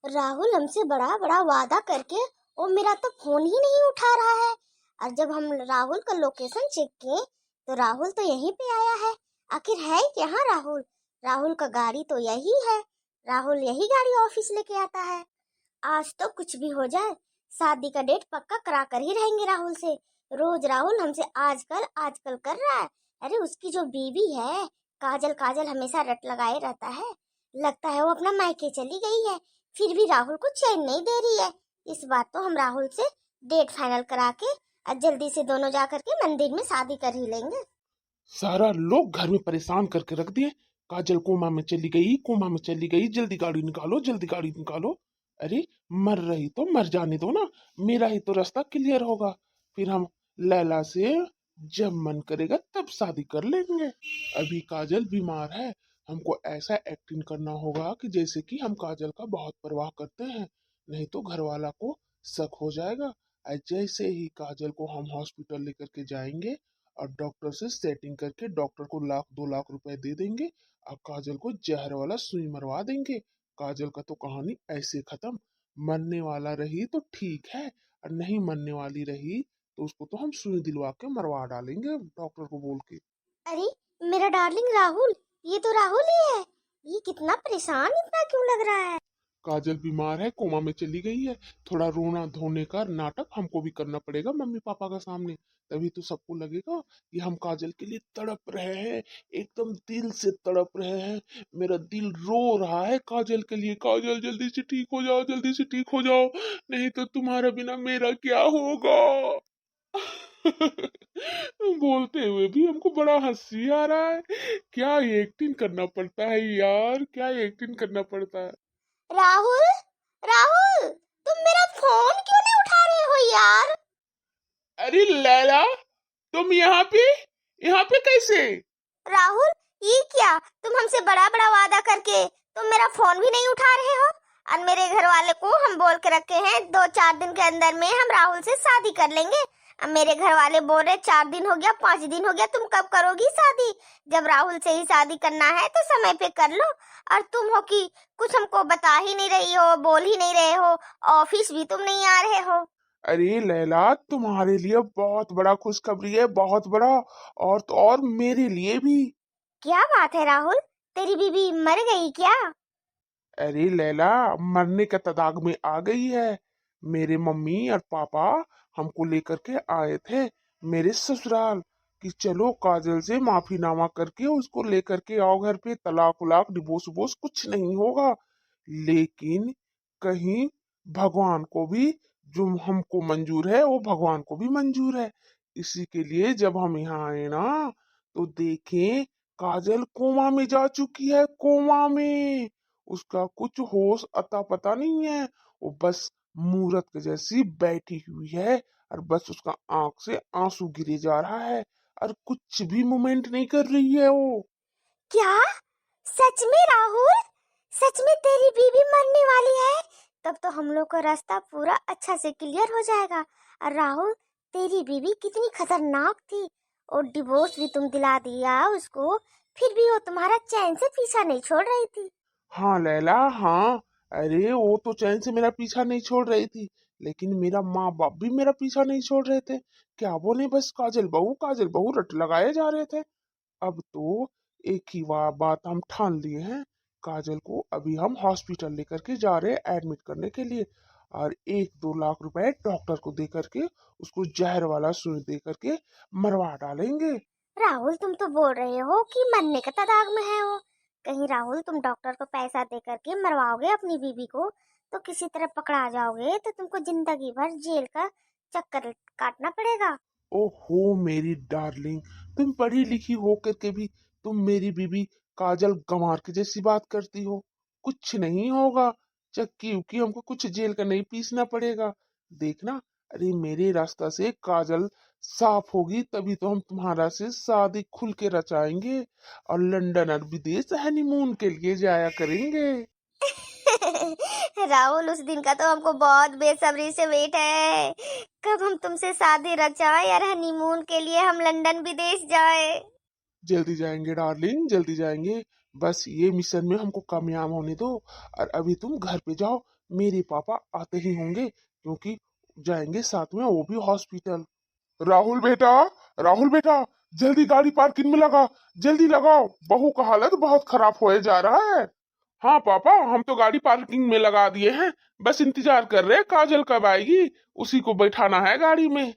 राहुल हमसे बड़ा बड़ा वादा करके वो मेरा तो फोन ही नहीं उठा रहा है। और जब हम राहुल का लोकेशन चेक किए तो राहुल तो यहीं पे आया है। आखिर है कहाँ राहुल? राहुल का गाड़ी तो यही है। राहुल यही गाड़ी ऑफिस लेके आता है। आज तो कुछ भी हो जाए, शादी का डेट पक्का करा कर ही रहेंगे राहुल से। रोज राहुल हमसे आजकल आजकल कर रहा है। अरे उसकी जो बीवी है काजल, काजल हमेशा रट लगाए रहता है। लगता है वो अपना मायके चली गई है, फिर भी राहुल को चैन नहीं दे रही है। इस बार तो हम राहुल से डेट फाइनल करा के और जल्दी से दोनों जा करके मंदिर में शादी कर ही लेंगे। सारा लोग घर में परेशान करके रख दिए। काजल कोमा में चली गई, कोमा में चली गई, जल्दी गाड़ी निकालो, जल्दी गाड़ी निकालो। अरे मर रही तो मर जाने दो ना, मेरा ही तो रास्ता क्लियर होगा। फिर हम लैला से जब मन करेगा तब शादी कर लेंगे। अभी काजल बीमार है, हमको ऐसा एक्टिंग करना होगा कि जैसे कि हम काजल का बहुत परवाह करते हैं, नहीं तो घर वाला को शक हो जाएगा। और जैसे ही काजल को हम हॉस्पिटल लेकर के जाएंगे और डॉक्टर से सेटिंग करके डॉक्टर को 1 लाख 2 लाख रुपए दे देंगे और काजल को जहर वाला सुई मरवा देंगे। काजल का तो कहानी ऐसे खत्म। मरने वाला रही तो ठीक है, और नहीं मरने वाली रही तो उसको तो हम सुई दिलवा के मरवा डालेंगे डॉक्टर को बोल के। अरे मेरा डार्लिंग राहुल, ये तो राहुल ही है। ये कितना परेशान इतना क्यों लग रहा है? काजल बीमार है, कोमा में चली गई है। थोड़ा रोना धोने का नाटक हमको भी करना पड़ेगा मम्मी पापा का सामने, तभी तो सबको लगेगा कि हम काजल के लिए तड़प रहे हैं, एकदम दिल से तड़प रहे हैं। मेरा दिल रो रहा है काजल के लिए। काजल जल्दी से ठीक हो जाओ, जल्दी से ठीक हो जाओ, नहीं तो तुम्हारा बिना मेरा क्या होगा। बोलते हुए भी हमको बड़ा हंसी आ रहा है। क्या ये एक्टिंग करना पड़ता है यार, क्या ये एक्टिंग करना पड़ता है। राहुल, राहुल, तुम मेरा फोन क्यों नहीं उठा रहे हो यार? अरे लैला, तुम यहाँ पे कैसे। राहुल, ये क्या? तुम हमसे बड़ा बड़ा वादा करके तुम मेरा फोन भी नहीं उठा रहे हो। और मेरे घर वाले को हम बोल के रखे हैं 2-4 दिन के अंदर में हम राहुल से शादी कर लेंगे। अब मेरे घर वाले बोल रहे 4 दिन हो गया, 5 दिन हो गया, तुम कब करोगी शादी? जब राहुल से ही शादी करना है तो समय पे कर लो। और तुम हो कि कुछ हमको बता ही नहीं रही हो, बोल ही नहीं रहे हो, ऑफिस भी तुम नहीं आ रहे हो। अरे लैला, तुम्हारे लिए बहुत बड़ा खुशखबरी है, बहुत बड़ा। और तो और मेरे लिए भी। क्या बात है राहुल, तेरी बीवी मर गई क्या? अरे लैला, मरने के तदाग में आ गई है। मेरे मम्मी और पापा हमको लेकर के आए थे मेरे ससुराल कि चलो काजल से माफीनामा करके उसको लेकर के आओ घर पे, तलाक उलाक डिवोर्स वोर्स कुछ नहीं होगा। लेकिन कहीं भगवान को भी जो हमको मंजूर है वो भगवान को भी मंजूर है। इसी के लिए जब हम यहाँ आए ना तो देखें काजल कोमा में जा चुकी है, कोमा में। उसका कुछ होश अता पता नहीं है, वो बस मूरत के जैसी बैठी हुई है और बस उसका आंख से आंसू गिरे जा रहा है और कुछ भी मूवमेंट नहीं कर रही है वो। क्या? सच में राहुल? सच में तेरी बीवी मरने वाली है? तब तो हम लोग का रास्ता पूरा अच्छा से क्लियर हो जाएगा। और राहुल, तेरी बीवी कितनी खतरनाक थी, और डिवोर्स भी तुम दिला दिया उसको, फिर भी वो तुम्हारा चैन से पीछा नहीं छोड़ रही थी। हाँ लैला, हाँ। अरे वो तो चैन से मेरा पीछा नहीं छोड़ रही थी, लेकिन मेरा माँ बाप भी मेरा पीछा नहीं छोड़ रहे थे। क्या बोले, बस काजल बहू रट लगाए जा रहे थे। अब तो एक ही बात हम ठान लिए हैं। काजल को अभी हम हॉस्पिटल लेकर के जा रहे हैं एडमिट करने के लिए, और 1-2 लाख रुपए डॉक्टर को दे करके उसको जहर वाला सुई दे करके मरवा डालेंगे। राहुल, तुम तो बोल रहे हो कि मरने के तदाग में है वो। कहीं राहुल तुम डॉक्टर को पैसा दे करके मरवाओगे अपनी बीवी को तो किसी तरह पकड़ा जाओगे, तो तुमको जिंदगी भर जेल का चक्कर काटना पड़ेगा। ओहो मेरी डार्लिंग, तुम पढ़ी लिखी हो करके भी तुम मेरी बीबी काजल गंवार की जैसी बात करती हो। कुछ नहीं होगा, चक्की उक्की हमको कुछ जेल का नहीं पीसना पड़ेगा। देखना, अरे मेरे रास्ता से काजल साफ होगी तभी तो हम तुम्हारा से शादी खुल के रचाएंगे और लंदन और विदेश हनीमून के लिए जाया करेंगे। राहुल, उस दिन का तो हमको बहुत बेसब्री से वेट है। कब हम तुमसे शादी रचाएं यार, हनीमून के लिए हम लंदन विदेश जाए। जल्दी जाएंगे डार्लिंग, जल्दी जाएंगे। बस ये मिशन में हमको कामयाब होने दो। और अभी तुम घर पे जाओ, मेरे पापा आते ही होंगे, क्योंकि जाएंगे साथ में वो भी हॉस्पिटल। राहुल बेटा, राहुल बेटा, जल्दी गाड़ी पार्किंग में लगा, जल्दी लगाओ, बहू का हालत बहुत खराब होए जा रहा है। हाँ पापा, हम तो गाड़ी पार्किंग में लगा दिए हैं, बस इंतजार कर रहे हैं काजल कब आएगी, उसी को बैठाना है गाड़ी में।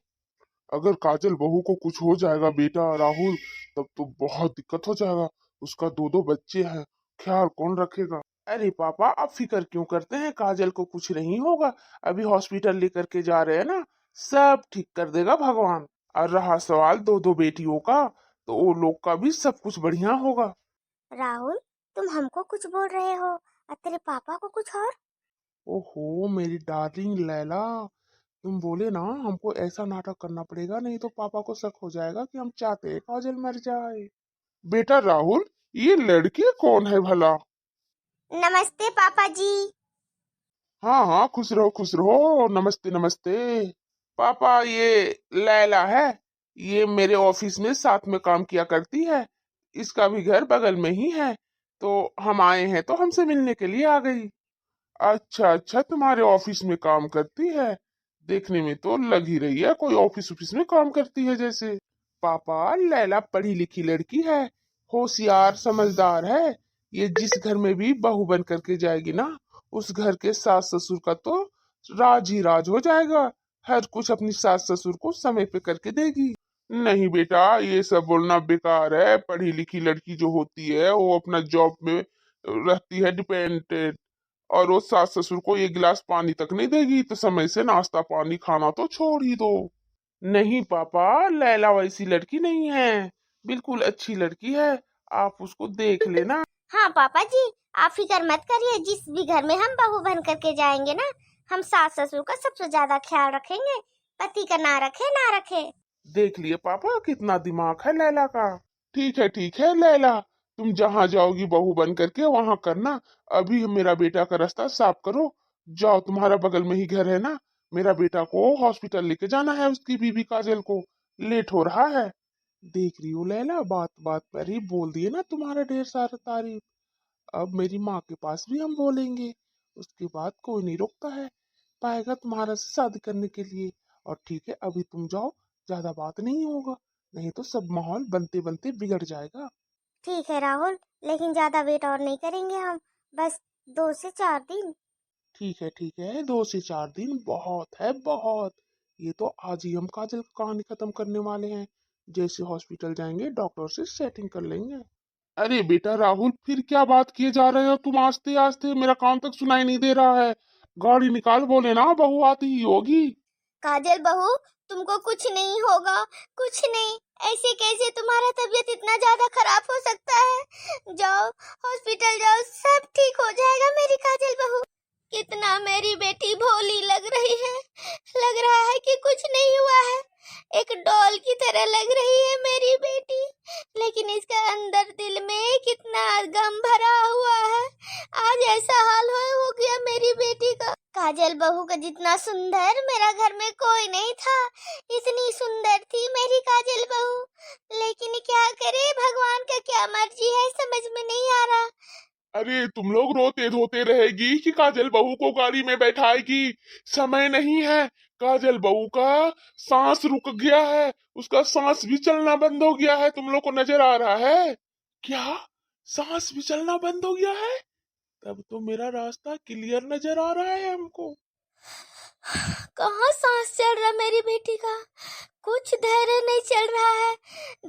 अगर काजल बहू को कुछ हो जाएगा बेटा राहुल, तब तो बहुत दिक्कत हो जाएगा। उसका दो दो बच्चे हैं, ख्याल कौन रखेगा। अरे पापा, आप फिक्र क्यों करते हैं, काजल को कुछ नहीं होगा। अभी हॉस्पिटल लेकर के जा रहे हैं ना, सब ठीक कर देगा भगवान। और रहा सवाल दो दो बेटियों का, तो वो लोग का भी सब कुछ बढ़िया होगा। राहुल, तुम हमको कुछ बोल रहे हो और तेरे पापा को कुछ और। ओहो मेरी डार्लिंग लैला, तुम बोले ना, हमको ऐसा नाटक करना पड़ेगा, नहीं तो पापा को शक हो जाएगा कि हम चाहते हैं काजल मर जाए। बेटा राहुल, ये लड़की कौन है भला। नमस्ते पापा जी। हाँ हाँ, खुश रहो, नमस्ते नमस्ते। पापा, ये लैला है, ये मेरे ऑफिस में साथ में काम किया करती है, इसका भी घर बगल में ही है, तो हम आए हैं तो हमसे मिलने के लिए आ गई। अच्छा अच्छा, तुम्हारे ऑफिस में काम करती है, देखने में तो लग ही रही है कोई ऑफिस ऑफिस में काम करती है जैसे। पापा, लैला पढ़ी लिखी लड़की है, होशियार समझदार है। ये जिस घर में भी बहू बन करके जाएगी ना, उस घर के सास ससुर का तो राज ही राज हो जाएगा। हर कुछ अपनी सास ससुर को समय पे करके देगी। नहीं बेटा, ये सब बोलना बेकार है। पढ़ी लिखी लड़की जो होती है वो अपना जॉब में रहती है डिपेंडेंट, और वो सास ससुर को एक गिलास पानी तक नहीं देगी, तो समय से नाश्ता पानी खाना तो छोड़ ही दो। नहीं पापा, लैला वैसी लड़की नहीं है, बिल्कुल अच्छी लड़की है, आप उसको देख लेना। हाँ पापा जी, आप फिक्र मत करिए, जिस भी घर में हम बहू बन करके जाएंगे ना, हम सास ससुर का सबसे ज्यादा ख्याल रखेंगे। पति का ना रखे ना रखे। देख लिए पापा, कितना दिमाग है लैला का। ठीक है लैला, तुम जहाँ जाओगी बहू बन करके वहां करना। अभी मेरा बेटा का रास्ता साफ करो, जाओ, तुम्हारा बगल में ही घर है ना। मेरा बेटा को हॉस्पिटल लेके जाना है, उसकी बीबी काजल को, लेट हो रहा है। देख रही हो लैला, बात बात पर ही बोल दिए ना तुम्हारा ढेर सारा तारीफ। अब मेरी माँ के पास भी हम बोलेंगे, उसके बाद कोई नहीं रोकता है पाएगा तुम्हारा से शादी करने के लिए। और ठीक है, अभी तुम जाओ, ज्यादा बात नहीं होगा, नहीं तो सब माहौल बनते बनते बिगड़ जाएगा। ठीक है राहुल, लेकिन ज्यादा वेट और नहीं करेंगे हम, बस 2 से 4 दिन। ठीक है, 2 से 4 दिन बहुत है, बहुत। ये तो आज ही हम काजल की कहानी खत्म करने वाले हैं, जैसे हॉस्पिटल जाएंगे डॉक्टर से सेटिंग कर लेंगे। अरे बेटा राहुल, फिर क्या बात किए जा रहे हो तुम आस्ते आस्ते, मेरा कान तक सुनाई नहीं दे रहा है। गाड़ी निकाल, बोले ना बहू आती ही होगी। काजल बहू, तुमको कुछ नहीं होगा, कुछ नहीं। ऐसे कैसे तुम्हारा तबीयत इतना ज्यादा खराब हो सकता है। जाओ हॉस्पिटल जाओ, सब ठीक हो जाएगा मेरी काजल बहू। कितना मेरी बेटी भोली लग रही है, लग रहा है कि कुछ नहीं हुआ है। एक डॉल की तरह लग रही है मेरी बेटी, लेकिन इसके अंदर दिल में कितना गम भरा हुआ है। आज ऐसा हाल हो गया मेरी बेटी का। काजल बहू का जितना सुंदर मेरा घर में कोई नहीं था, इतनी सुंदर थी मेरी काजल बहू। लेकिन क्या करे, भगवान का क्या मर्जी है, समझ में नहीं आ रहा। अरे तुम लोग रोते धोते रहेगी कि काजल बहू को गाड़ी में बैठाएगी, समय नहीं है। काजल बहू का सांस रुक गया है, उसका सांस भी चलना बंद हो गया है, तुम लोग को नजर आ रहा है क्या। सांस भी चलना बंद हो गया है, तब तो मेरा रास्ता क्लियर नजर आ रहा है हमको। कहाँ सांस चल रहा मेरी बेटी का, कुछ धैर्य नहीं चल रहा है,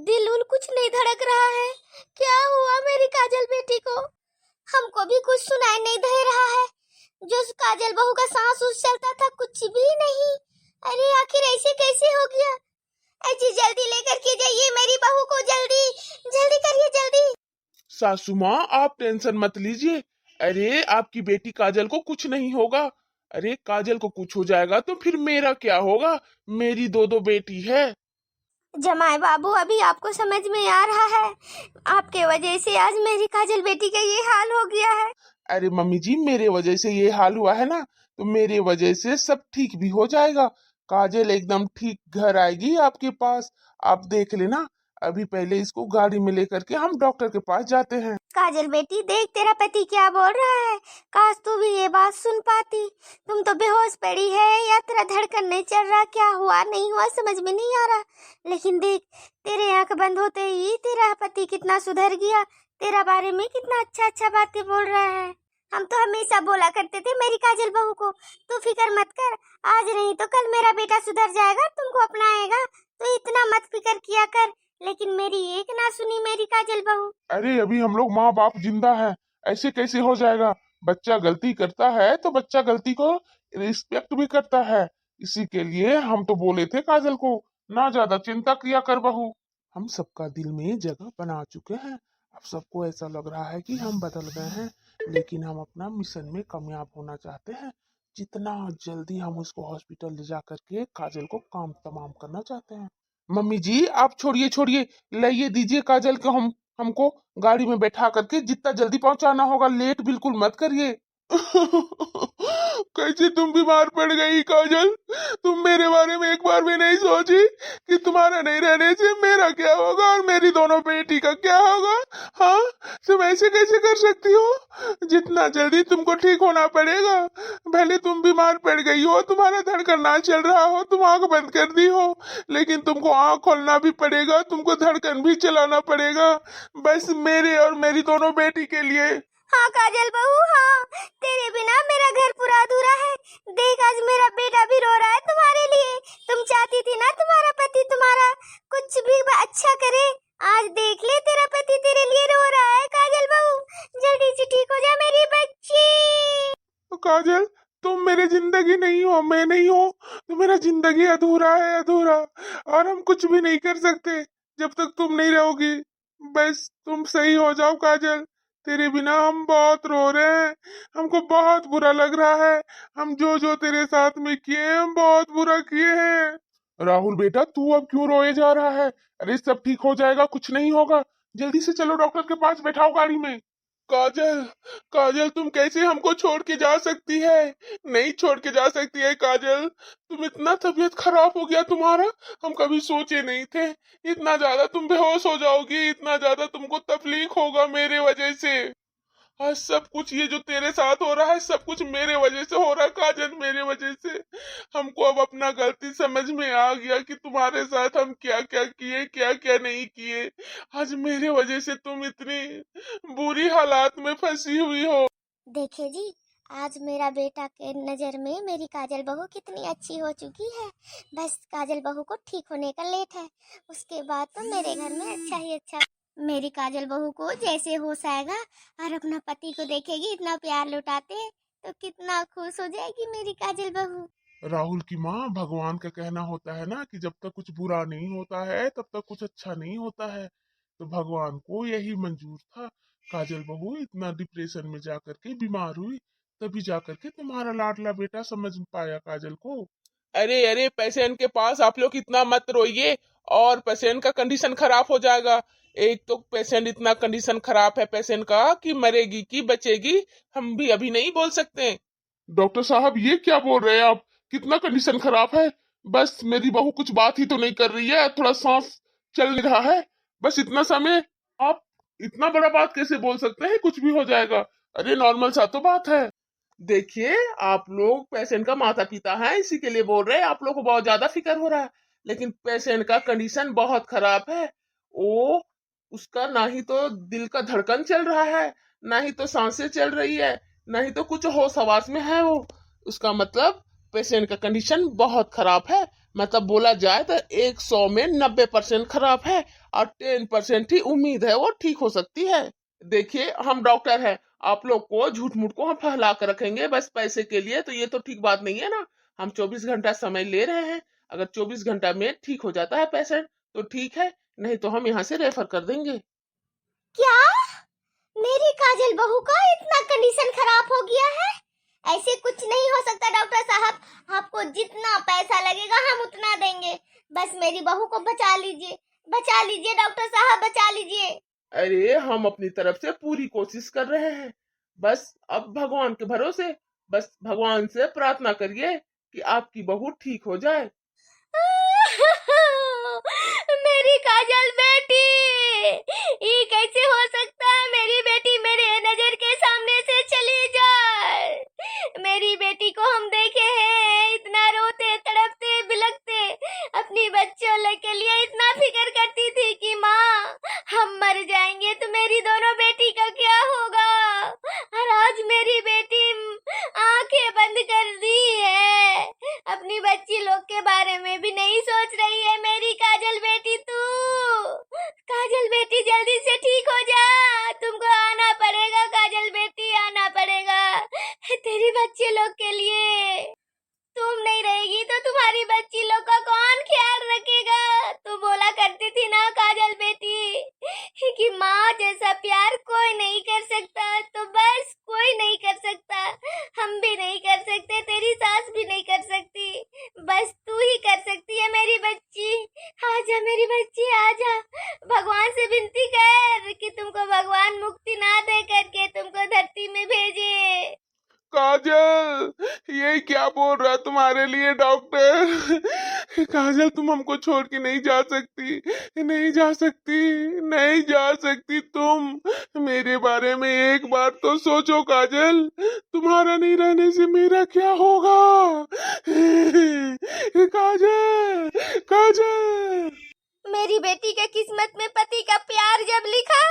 दिल उल कुछ नहीं धड़क रहा है। क्या हुआ मेरी काजल बेटी को। हमको भी कुछ सुनाई नहीं दे रहा है। जो काजल बहू का सांस उस चलता था, कुछ भी नहीं। अरे आखिर ऐसे कैसे हो गया। अजी जल्दी लेकर के जाइए मेरी बहू को, जल्दी जल्दी करिए जल्दी। सासू माँ, आप टेंशन मत लीजिए, अरे आपकी बेटी काजल को कुछ नहीं होगा। अरे काजल को कुछ हो जाएगा तो फिर मेरा क्या होगा, मेरी दो दो बेटी है। जमाए बाबू, अभी आपको समझ में आ रहा है, आपके वजह से आज मेरी काजल बेटी का ये हाल हो गया है। अरे मम्मी जी, मेरे वजह से ये हाल हुआ है ना, तो मेरे वजह से सब ठीक भी हो जाएगा। काजल एकदम ठीक घर आएगी आपके पास, आप देख लेना। अभी पहले इसको गाड़ी में लेकर के हम डॉक्टर के पास जाते हैं। काजल बेटी देख तेरा पति क्या बोल रहा है, काश तू भी ये बात सुन पाती। तुम तो बेहोश पड़ी है या तेरा धड़कन नहीं चल रहा, क्या हुआ नहीं हुआ समझ में नहीं आ रहा। लेकिन देख तेरे आंख बंद होते ही तेरा पति कितना सुधर गया, तेरा बारे में कितना अच्छा अच्छा बातें बोल रहा है। हम तो हमेशा बोला करते थे मेरी काजल बहू को, तू फिक्र मत कर, आज नहीं तो कल मेरा बेटा सुधर जाएगा, तुमको अपनाएगा, तो इतना मत फिक्र किया कर। लेकिन मेरी एक ना सुनी मेरी काजल बहू। अरे अभी हम लोग माँ बाप जिंदा है, ऐसे कैसे हो जाएगा। बच्चा गलती करता है तो बच्चा गलती को रिस्पेक्ट भी करता है, इसी के लिए हम तो बोले थे काजल को ना ज्यादा चिंता किया कर बहू। हम सबका दिल में जगह बना चुके हैं, अब सबको ऐसा लग रहा है कि हम बदल गए हैं, लेकिन हम अपना मिशन में कामयाब होना चाहते हैं। जितना जल्दी हम उसको हॉस्पिटल ले जा करके काजल को काम तमाम करना चाहते हैं। मम्मी जी आप छोड़िए छोड़िए, लाइए दीजिए काजल को, हम हमको गाड़ी में बैठा करके जितना जल्दी पहुंचाना होगा, लेट बिल्कुल मत करिए। कैसे तुम बीमार पड़ गई काजल, तुम मेरे बारे में एक बार भी नहीं सोची कि तुम्हारा नहीं रहने से मेरा क्या होगा और मेरी दोनों बेटी का क्या होगा। हाँ तुम ऐसे कैसे कर सकती हो, जितना जल्दी तुमको ठीक होना पड़ेगा। भले तुम बीमार पड़ गई हो, तुम्हारा धड़कन ना चल रहा हो, तुम आंख बंद कर दी हो, लेकिन तुमको आंख खोलना भी पड़ेगा, तुमको धड़कन भी चलाना पड़ेगा, बस मेरे और मेरी दोनों बेटी के लिए। हाँ काजल बहू हाँ, तेरे बिना मेरा घर पूरा अधूरा है। देख आज मेरा बेटा भी रो रहा है तुम्हारे लिए, तुम चाहती थी ना तुम्हारा पति तुम्हारा कुछ भी अच्छा करे, आज देख ले तेरा पति तेरे लिए रो रहा है। काजल बहू जल्दी से ठीक हो जा मेरी बच्ची। काजल तुम मेरी जिंदगी नहीं हो, मैं नहीं हूँ तो मेरा जिंदगी अधूरा है अधूरा, और हम कुछ भी नहीं कर सकते जब तक तुम नहीं रहोगी। बस तुम सही हो जाओ काजल, तेरे बिना हम बहुत रो रहे हैं, हमको बहुत बुरा लग रहा है, हम जो जो तेरे साथ में किए हम बहुत बुरा किए हैं। राहुल बेटा तू अब क्यों रोए जा रहा है, अरे सब ठीक हो जाएगा, कुछ नहीं होगा, जल्दी से चलो डॉक्टर के पास, बैठाओ गाड़ी में। काजल काजल तुम कैसे हमको छोड़ के जा सकती है, नहीं छोड़ के जा सकती है काजल, तुम इतना तबीयत खराब हो गया तुम्हारा, हम कभी सोचे नहीं थे इतना ज्यादा तुम बेहोश हो जाओगी, इतना ज्यादा तुमको तकलीफ होगा मेरे वजह से। आज सब कुछ ये जो तेरे साथ हो रहा है सब कुछ मेरे वजह से हो रहा है काजल, मेरे वजह से। हमको अब अपना गलती समझ में आ गया कि तुम्हारे साथ हम क्या क्या किए क्या क्या नहीं किए, आज मेरे वजह से तुम इतनी बुरी हालात में फंसी हुई हो। देखे जी आज मेरा बेटा के नज़र में मेरी काजल बहू कितनी अच्छी हो चुकी है, बस काजल बहू को ठीक होने का लेट है, उसके बाद तो मेरे घर में अच्छा ही अच्छा। मेरी काजल बहू को जैसे होश आएगा और अपना पति को देखेगी इतना प्यार लुटाते तो कितना खुश हो जाएगी मेरी काजल बहू। राहुल की माँ, भगवान का कहना होता है ना कि जब तक कुछ बुरा नहीं होता है तब तक कुछ अच्छा नहीं होता है, तो भगवान को यही मंजूर था काजल बहू इतना डिप्रेशन में जाकर के बीमार हुई, तभी जाकर के तुम्हारा लाडला बेटा समझ पाया काजल को। अरे अरे पेशेंट के पास आप लोग इतना मत रोइए, और पेशेंट का कंडीशन खराब हो जाएगा। एक तो पेशेंट इतना कंडीशन खराब है पेशेंट का कि मरेगी कि बचेगी हम भी अभी नहीं बोल सकते। डॉक्टर साहब ये क्या बोल रहे हैं आप, कितना कंडीशन खराब है, बस मेरी बहू कुछ बात ही तो नहीं कर रही है, थोड़ा सांस चल नहीं रहा है, बस इतना समय। आप इतना बड़ा बात कैसे बोल सकते हैं, कुछ भी हो जाएगा, अरे नॉर्मल सा तो बात है। देखिए आप लोग पेशेंट का माता पिता है इसी के लिए बोल रहे हैं, आप लोग को बहुत ज्यादा फिक्र हो रहा है, लेकिन पेशेंट का कंडीशन बहुत खराब है। वो उसका ना ही तो दिल का धड़कन चल रहा है, ना ही तो सांसें चल रही है, ना ही तो कुछ होश हवास में है वो, उसका मतलब पेशेंट का कंडीशन बहुत खराब है। मतलब बोला जाए तो 100 में 90% खराब है, और 10% ही उम्मीद है वो ठीक हो सकती है। देखिए हम डॉक्टर हैं, आप लोग को झूठ मूठ को हम फैला कर रखेंगे बस पैसे के लिए, तो ये तो ठीक बात नहीं है ना। हम 24 घंटा समय ले रहे हैं, अगर 24 घंटा में ठीक हो जाता है पेशेंट तो ठीक है, नहीं तो हम यहाँ से रेफर कर देंगे। क्या मेरी काजल बहू का इतना कंडीशन खराब हो गया है, ऐसे कुछ नहीं हो सकता डॉक्टर साहब, आपको जितना पैसा लगेगा हम उतना देंगे, बस मेरी बहू को बचा लीजिए डॉक्टर साहब बचा लीजिए। अरे हम अपनी तरफ से पूरी कोशिश कर रहे हैं, बस अब भगवान के भरोसे, बस भगवान से प्रार्थना करिए कि आपकी बहू ठीक हो जाए। मेरी काजल बेटी ये कैसे हो सकता है? मेरी बेटी मेरे नजर के सामने से चली जाए। मेरी बेटी को हम देखे हैं इतना रोते तड़पते बिलखते, अपनी बच्चों के लिए इतना फिक्र करती थी कि माँ हम मर जाएंगे तो मेरी दोनों बेटी का क्या होगा। और आज मेरी बेटी आंखें बंद कर दी है, अपनी बच्ची लोग के बारे में भी नहीं सोच रही है। मेरी काजल बेटी, तू काजल बेटी जल्दी से ठीक हो जा, तुमको आना पड़ेगा काजल बेटी, आना पड़ेगा तेरी बच्चे लोग के लिए। तुम नहीं रहेगी तो तुम्हारी बच्ची लोग का कौन ख्याल रखेगा? तू बोला करती थी ना काजल बेटी कि माँ जैसा प्यार कोई नहीं कर सकता, तो बस कोई नहीं कर सकता, हम भी नहीं कर सकते, तेरी सास भी नहीं कर सकती, बस तू ही कर सकती है मेरी बच्ची। आजा मेरी बच्ची आजा, भगवान से विनती कर कि तुमको भगवान मुक्ति ना दे करके तुमको धरती में भेजे। काजल, ये क्या बोल रहा है तुम्हारे लिए डॉक्टर? काजल, तुम हमको छोड़ के नहीं जा सकती, नहीं जा सकती, नहीं जा सकती। तुम मेरे बारे में एक बार तो सोचो काजल, तुम्हारा नहीं रहने से मेरा क्या होगा? काजल, काजल। मेरी बेटी के किस्मत में पति का प्यार जब लिखा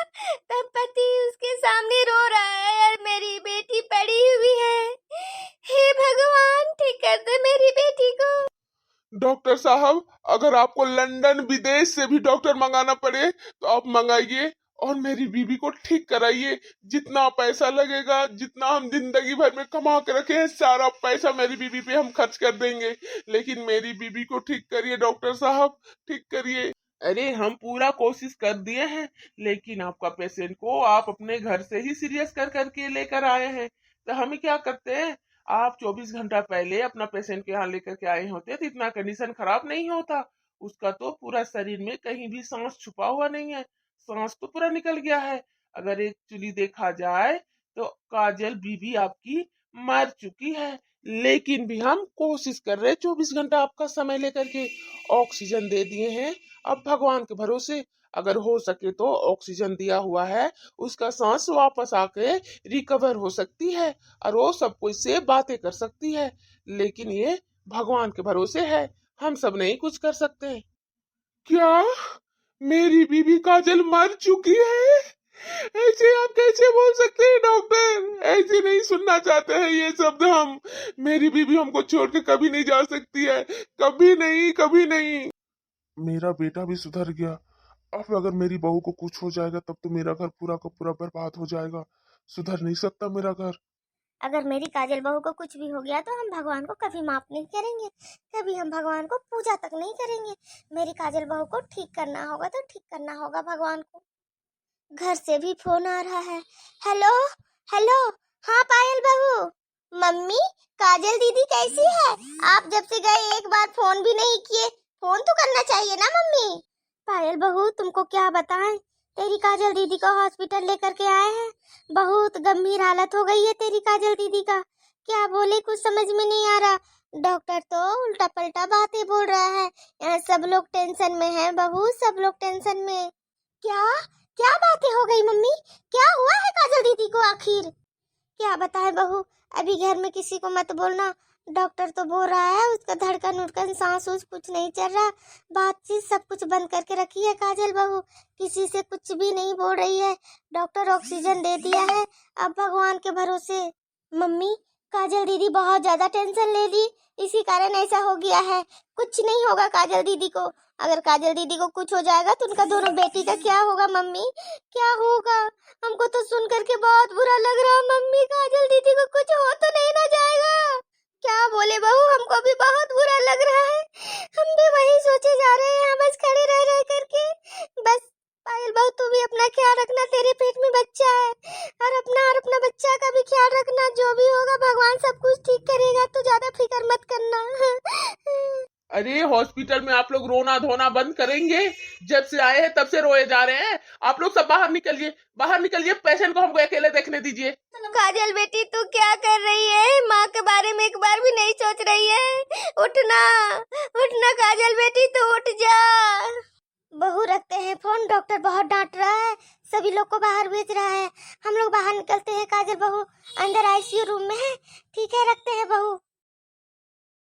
तब पति उसके सामने रो रहा है और मेरी बेटी पड़ी हुई है। हे भगवान, ठीक कर दे मेरी बेटी को। डॉक्टर साहब, अगर आपको लंदन विदेश से भी डॉक्टर मंगाना पड़े तो आप मंगाइए और मेरी बीबी को ठीक कराइए। जितना पैसा लगेगा, जितना हम जिंदगी भर में कमा के रखे हैं, सारा पैसा मेरी बीबी पे हम खर्च कर देंगे, लेकिन मेरी बीबी को ठीक करिए डॉक्टर साहब, ठीक करिए। अरे हम पूरा कोशिश कर दिए हैं, लेकिन आपका पेशेंट को आप अपने घर से ही सीरियस कर करके लेकर आए हैं, तो हम क्या करते हैं, आप 24 घंटा पहले अपना पेशेंट के यहाँ लेकर के आए होते तो इतना कंडीशन खराब नहीं होता। उसका तो पूरा शरीर में कहीं भी सांस छुपा हुआ नहीं है, सांस तो पूरा निकल गया है। अगर एक्चुअली देखा जाए तो काजल बीबी आपकी मर चुकी है, लेकिन भी हम कोशिश कर रहे हैं 24 घंटा आपका समय लेकर के ऑक्सीजन दे दिए हैं। अब भगवान के भरोसे अगर हो सके तो ऑक्सीजन दिया हुआ है, उसका सांस वापस आके रिकवर हो सकती है और वो सब कुछ से बातें कर सकती है, लेकिन ये भगवान के भरोसे है, हम सब नहीं कुछ कर सकते। क्या मेरी बीबी काजल मर चुकी है? ऐसे आप कैसे बोल सकते हैं डॉक्टर? ऐसे नहीं सुनना चाहते हैं ये शब्द हम। मेरी बीबी हमको छोड़ के कभी नहीं जा सकती है, कभी नहीं, कभी नहीं। मेरा बेटा भी सुधर गया, अब अगर मेरी बहू को कुछ हो जाएगा तब तो मेरा घर पूरा का पूरा बर्बाद हो जाएगा, सुधर नहीं सकता मेरा घर। अगर मेरी काजल बहू को कुछ भी हो गया तो हम भगवान को कभी माफ नहीं करेंगे, कभी हम भगवान को पूजा तक नहीं करेंगे। मेरी काजल बहू को ठीक करना होगा तो ठीक करना होगा भगवान को। घर से भी फोन आ रहा है। हेलो हेलो, हाँ पायल बहू। मम्मी, काजल दीदी कैसी है? आप जब से गए एक बार फोन भी नहीं किए, फोन तो करना चाहिए ना मम्मी। पायल बहू, तुमको क्या बताएं, तेरी काजल दीदी को हॉस्पिटल लेकर के आए हैं, बहुत गंभीर हालत हो गई है तेरी काजल दीदी का। क्या बोले कुछ समझ में नहीं आ रहा, डॉक्टर तो उल्टा पलटा बातें बोल रहा है, यहाँ सब लोग टेंशन में हैं बहू, सब लोग टेंशन में। क्या क्या बातें हो गई मम्मी? क्या हुआ है काजल दीदी को आखिर? क्या बताए बहू, अभी घर में किसी को मत बोलना, डॉक्टर तो बोल रहा है उसका धड़कन उड़कन सांस उस कुछ नहीं चल रहा, बातचीत सब कुछ बंद करके रखी है काजल बहू, किसी से कुछ भी नहीं बोल रही है, डॉक्टर ऑक्सीजन दे दिया है, अब भगवान के भरोसे। मम्मी, काजल दीदी बहुत ज्यादा टेंशन ले ली, इसी कारण ऐसा हो गया है, कुछ नहीं होगा काजल दीदी को। अगर काजल दीदी को कुछ हो जाएगा तो उनका दोनों बेटी का क्या होगा मम्मी, क्या होगा? हमको तो सुन करके बहुत बुरा लग रहा है मम्मी, काजल दीदी को कुछ हो तो नहीं ना जाएगा? क्या बोले बहू, हमको भी बहुत बुरा लग रहा है, हम भी वही सोचे जा रहे हैं बस खड़े रह रह करके। बस पायल बहू, तू भी अपना ख्याल रखना, तेरे पेट में बच्चा है, और अपना बच्चा का भी ख्याल रखना, जो भी होगा भगवान सब कुछ ठीक करेगा, तू ज्यादा फिक्र मत करना। अरे हॉस्पिटल में आप लोग रोना धोना बंद करेंगे? जब से आए हैं तब से रोए जा रहे हैं। आप लोग सब बाहर निकलिए, बाहर निकलिए, पेशेंट को हमको अकेले देखने दीजिए। काजल बेटी, तू क्या कर रही है? माँ के बारे में एक बार भी नहीं सोच रही है? उठना उठना काजल बेटी, तू उठ जा। बहू रखते हैं फोन, डॉक्टर बहुत डांट रहा है, सभी लोग को बाहर भेज रहा है। हम लोग बाहर निकलते हैं, काजल बहू अंदर आईसीयू रूम में है। ठीक है, रखते हैं बहू।